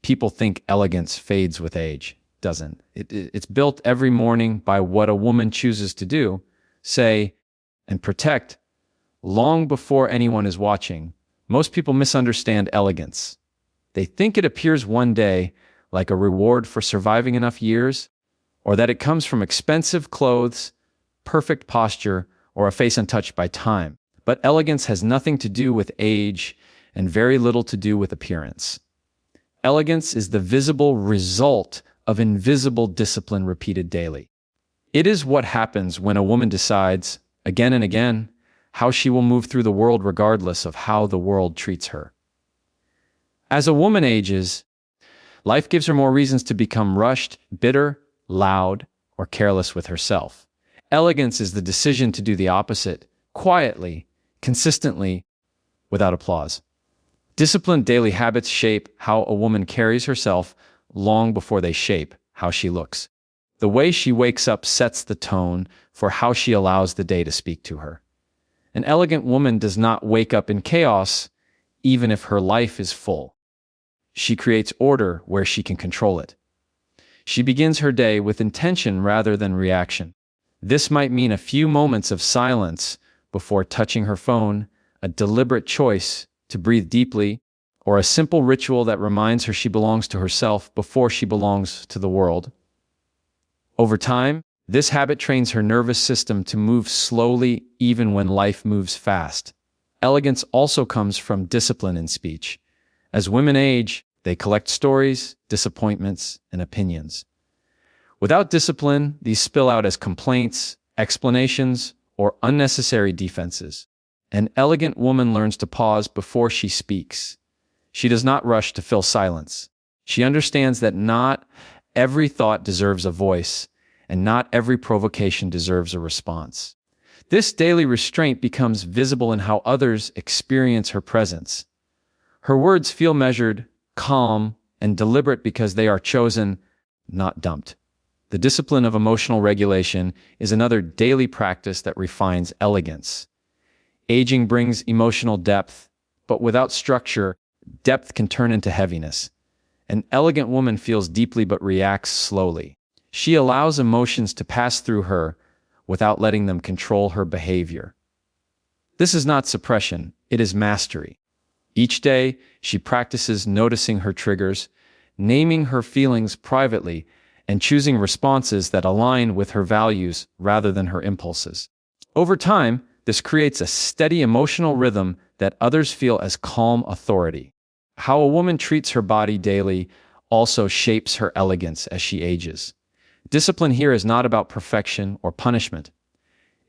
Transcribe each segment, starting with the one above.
people think elegance fades with age. Doesn't. It's built every morning by what a woman chooses to do, say, and protect long before anyone is watching. Most people misunderstand elegance. They think it appears one day like a reward for surviving enough years, or that it comes from expensive clothes, perfect posture, or a face untouched by time. But elegance has nothing to do with age and very little to do with appearance. Elegance is the visible result of invisible discipline repeated daily. It is what happens when a woman decides, again and again, how she will move through the world regardless of how the world treats her. As a woman ages, life gives her more reasons to become rushed, bitter, loud, or careless with herself. Elegance is the decision to do the opposite, quietly, consistently, without applause. Disciplined daily habits shape how a woman carries herself long before they shape how she looks. The way she wakes up sets the tone for how she allows the day to speak to her. An elegant woman does not wake up in chaos, even if her life is full. She creates order where she can control it. She begins her day with intention rather than reaction. This might mean a few moments of silence before touching her phone, a deliberate choice to breathe deeply, or a simple ritual that reminds her she belongs to herself before she belongs to the world. Over time, this habit trains her nervous system to move slowly even when life moves fast. Elegance also comes from discipline in speech. As women age, they collect stories, disappointments, and opinions. Without discipline, these spill out as complaints, explanations, or unnecessary defenses. An elegant woman learns to pause before she speaks. She does not rush to fill silence. She understands that not every thought deserves a voice, and not every provocation deserves a response. This daily restraint becomes visible in how others experience her presence. Her words feel measured, calm, and deliberate because they are chosen, not dumped. The discipline of emotional regulation is another daily practice that refines elegance. Aging brings emotional depth, but without structure, depth can turn into heaviness. An elegant woman feels deeply but reacts slowly. She allows emotions to pass through her without letting them control her behavior. This is not suppression, it is mastery. Each day, she practices noticing her triggers, naming her feelings privately, and choosing responses that align with her values rather than her impulses. Over time, this creates a steady emotional rhythm that others feel as calm authority. How a woman treats her body daily also shapes her elegance as she ages. Discipline here is not about perfection or punishment.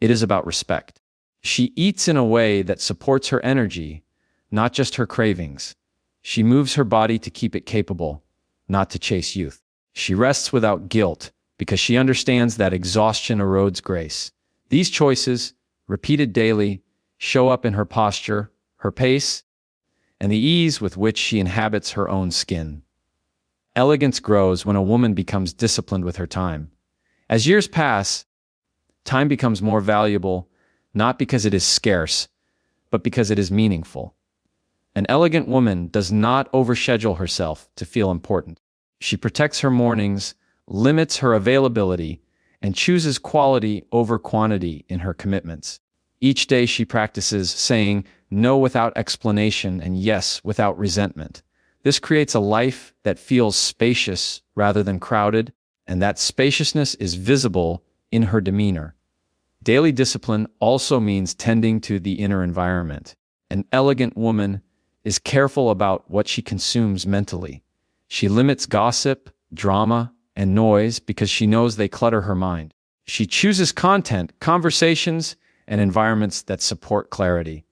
It is about respect. She eats in a way that supports her energy, not just her cravings. She moves her body to keep it capable, not to chase youth. She rests without guilt because she understands that exhaustion erodes grace. These choices, repeated daily, show up in her posture, her pace, and the ease with which she inhabits her own skin. Elegance grows when a woman becomes disciplined with her time. As years pass, time becomes more valuable, not because it is scarce, but because it is meaningful. An elegant woman does not overschedule herself to feel important. She protects her mornings, limits her availability, and chooses quality over quantity in her commitments. Each day she practices saying no without explanation and yes without resentment. This creates a life that feels spacious rather than crowded, and that spaciousness is visible in her demeanor. Daily discipline also means tending to the inner environment. An elegant woman is careful about what she consumes mentally. She limits gossip, drama, and noise because she knows they clutter her mind. She chooses content, conversations, and environments that support clarity.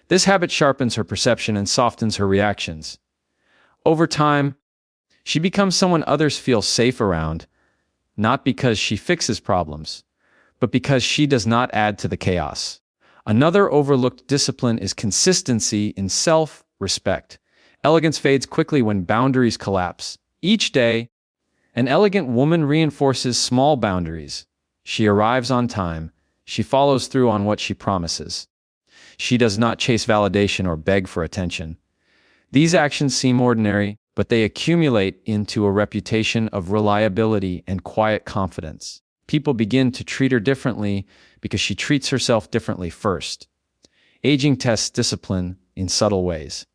This habit sharpens her perception and softens her reactions. Over time, she becomes someone others feel safe around, not because she fixes problems, but because she does not add to the chaos. Another overlooked discipline is consistency in self-respect. Elegance fades quickly when boundaries collapse. Each day, an elegant woman reinforces small boundaries. She arrives on time. She follows through on what she promises. She does not chase validation or beg for attention. These actions seem ordinary, but they accumulate into a reputation of reliability and quiet confidence. People begin to treat her differently because she treats herself differently first. Aging tests discipline in subtle ways.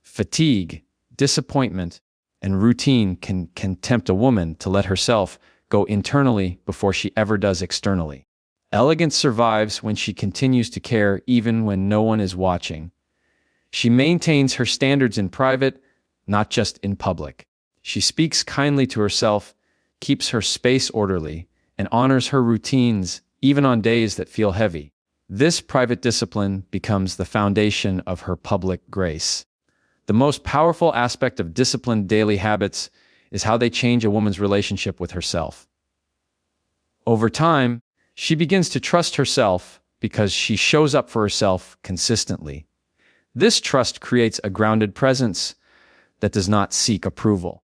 Fatigue, disappointment, and routine can tempt a woman to let herself go internally before she ever does externally. Elegance survives when she continues to care even when no one is watching. She maintains her standards in private, not just in public. She speaks kindly to herself, keeps her space orderly, and honors her routines even on days that feel heavy. This private discipline becomes the foundation of her public grace. The most powerful aspect of disciplined daily habits is how they change a woman's relationship with herself. Over time, she begins to trust herself because she shows up for herself consistently. This trust creates a grounded presence that does not seek approval.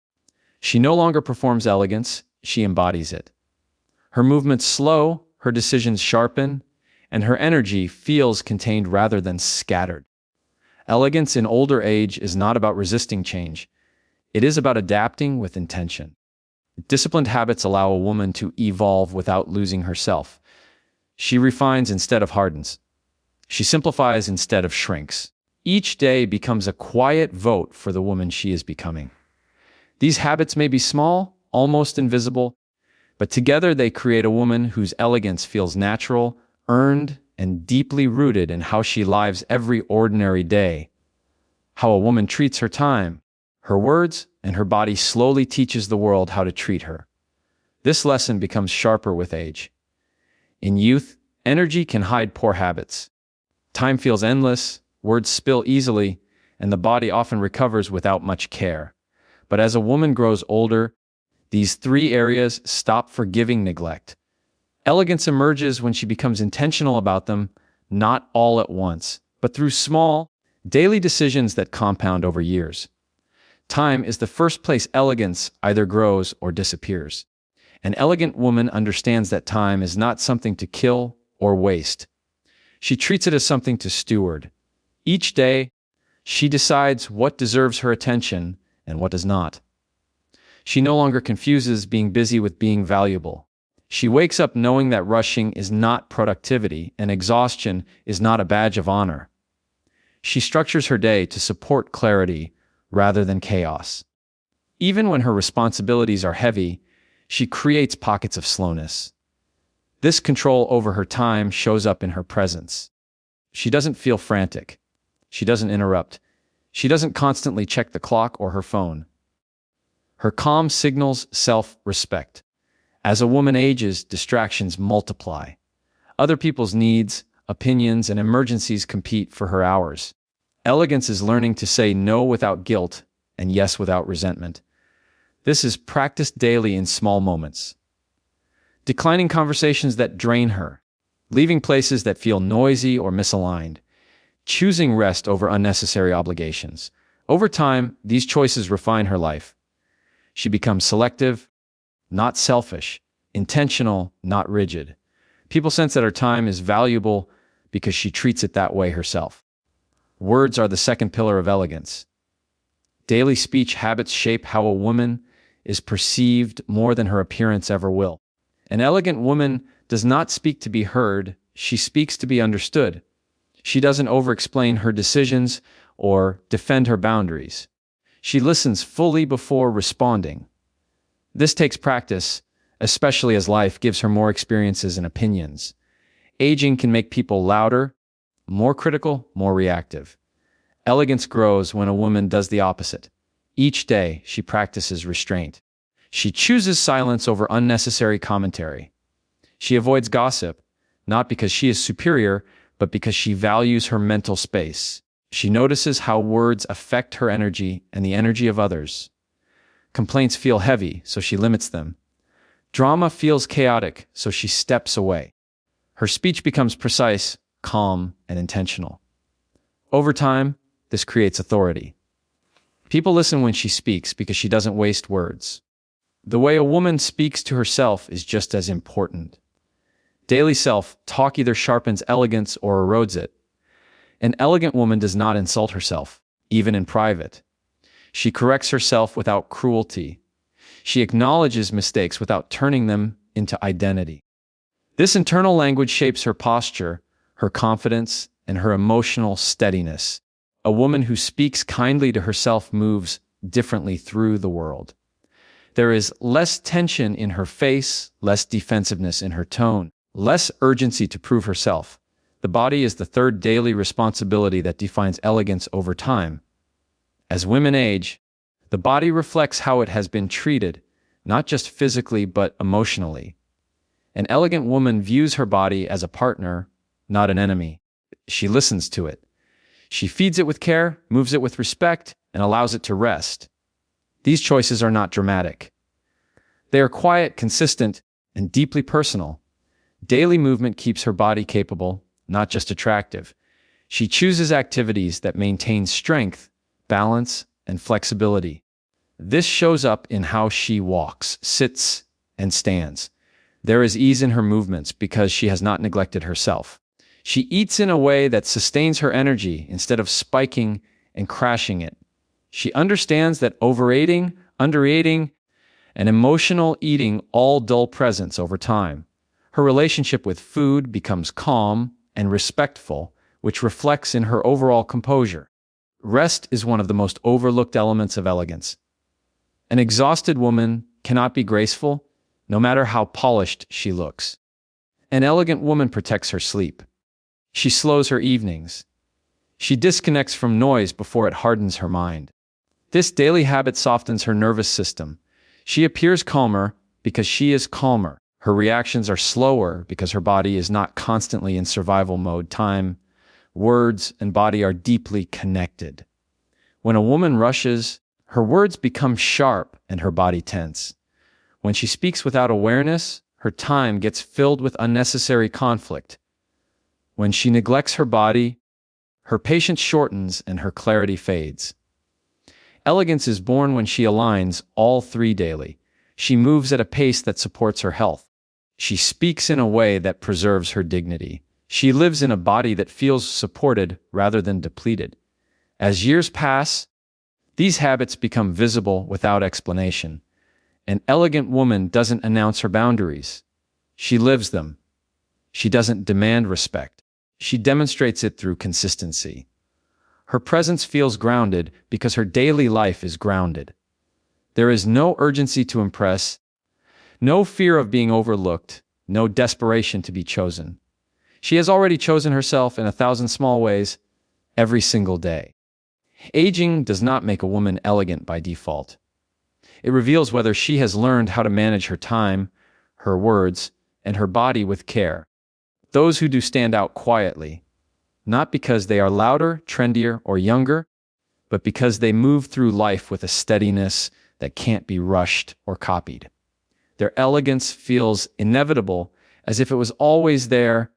She no longer performs elegance, she embodies it. Her movements slow, her decisions sharpen, and her energy feels contained rather than scattered. Elegance in older age is not about resisting change. It is about adapting with intention. Disciplined habits allow a woman to evolve without losing herself. She refines instead of hardens. She simplifies instead of shrinks. Each day becomes a quiet vote for the woman she is becoming. These habits may be small, almost invisible, but together they create a woman whose elegance feels natural, earned, and deeply rooted in how she lives every ordinary day. How a woman treats her time, her words, and her body slowly teaches the world how to treat her. This lesson becomes sharper with age. In youth, energy can hide poor habits. Time feels endless, words spill easily, and the body often recovers without much care. But as a woman grows older, these three areas stop forgiving neglect. Elegance emerges when she becomes intentional about them, not all at once, but through small, daily decisions that compound over years. Time is the first place elegance either grows or disappears. An elegant woman understands that time is not something to kill or waste. She treats it as something to steward. Each day, she decides what deserves her attention and what does not. She no longer confuses being busy with being valuable. She wakes up knowing that rushing is not productivity and exhaustion is not a badge of honor. She structures her day to support clarity rather than chaos. Even when her responsibilities are heavy, she creates pockets of slowness. This control over her time shows up in her presence. She doesn't feel frantic. She doesn't interrupt. She doesn't constantly check the clock or her phone. Her calm signals self-respect. As a woman ages, distractions multiply. Other people's needs, opinions, and emergencies compete for her hours. Elegance is learning to say no without guilt and yes without resentment. This is practiced daily in small moments. Declining conversations that drain her, leaving places that feel noisy or misaligned, choosing rest over unnecessary obligations. Over time, these choices refine her life. She becomes selective, not selfish, intentional, not rigid. People sense that her time is valuable because she treats it that way herself. Words are the second pillar of elegance. Daily speech habits shape how a woman is perceived more than her appearance ever will. An elegant woman does not speak to be heard, she speaks to be understood. She doesn't over-explain her decisions or defend her boundaries. She listens fully before responding. This takes practice, especially as life gives her more experiences and opinions. Aging can make people louder, more critical, more reactive. Elegance grows when a woman does the opposite. Each day, she practices restraint. She chooses silence over unnecessary commentary. She avoids gossip, not because she is superior, but because she values her mental space. She notices how words affect her energy and the energy of others. Complaints feel heavy, so she limits them. Drama feels chaotic, so she steps away. Her speech becomes precise, calm, and intentional. Over time, this creates authority. People listen when she speaks because she doesn't waste words. The way a woman speaks to herself is just as important. Daily self-talk either sharpens elegance or erodes it. An elegant woman does not insult herself, even in private. She corrects herself without cruelty. She acknowledges mistakes without turning them into identity. This internal language shapes her posture, her confidence, and her emotional steadiness. A woman who speaks kindly to herself moves differently through the world. There is less tension in her face, less defensiveness in her tone, less urgency to prove herself. The body is the third daily responsibility that defines elegance over time. As women age, the body reflects how it has been treated, not just physically but emotionally. An elegant woman views her body as a partner, not an enemy. She listens to it. She feeds it with care, moves it with respect, and allows it to rest. These choices are not dramatic. They are quiet, consistent, and deeply personal. Daily movement keeps her body capable, not just attractive. She chooses activities that maintain strength, balance, and flexibility. This shows up in how she walks, sits, and stands. There is ease in her movements because she has not neglected herself. She eats in a way that sustains her energy instead of spiking and crashing it. She understands that overeating, undereating, and emotional eating all dull presence over time. Her relationship with food becomes calm and respectful, which reflects in her overall composure. Rest is one of the most overlooked elements of elegance. An exhausted woman cannot be graceful, no matter how polished she looks. An elegant woman protects her sleep. She slows her evenings. She disconnects from noise before it hardens her mind. This daily habit softens her nervous system. She appears calmer because she is calmer. Her reactions are slower because her body is not constantly in survival mode. Time, words, and body are deeply connected. When a woman rushes, her words become sharp and her body tense. When she speaks without awareness, her time gets filled with unnecessary conflict. When she neglects her body, her patience shortens and her clarity fades. Elegance is born when she aligns all three daily. She moves at a pace that supports her health. She speaks in a way that preserves her dignity. She lives in a body that feels supported rather than depleted. As years pass, these habits become visible without explanation. An elegant woman doesn't announce her boundaries. She lives them. She doesn't demand respect. She demonstrates it through consistency. Her presence feels grounded because her daily life is grounded. There is no urgency to impress, no fear of being overlooked, no desperation to be chosen. She has already chosen herself in 1,000 small ways every single day. Aging does not make a woman elegant by default. It reveals whether she has learned how to manage her time, her words, and her body with care. Those who do stand out quietly, not because they are louder, trendier, or younger, but because they move through life with a steadiness that can't be rushed or copied. Their elegance feels inevitable, as if it was always there,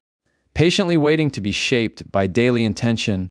patiently waiting to be shaped by daily intention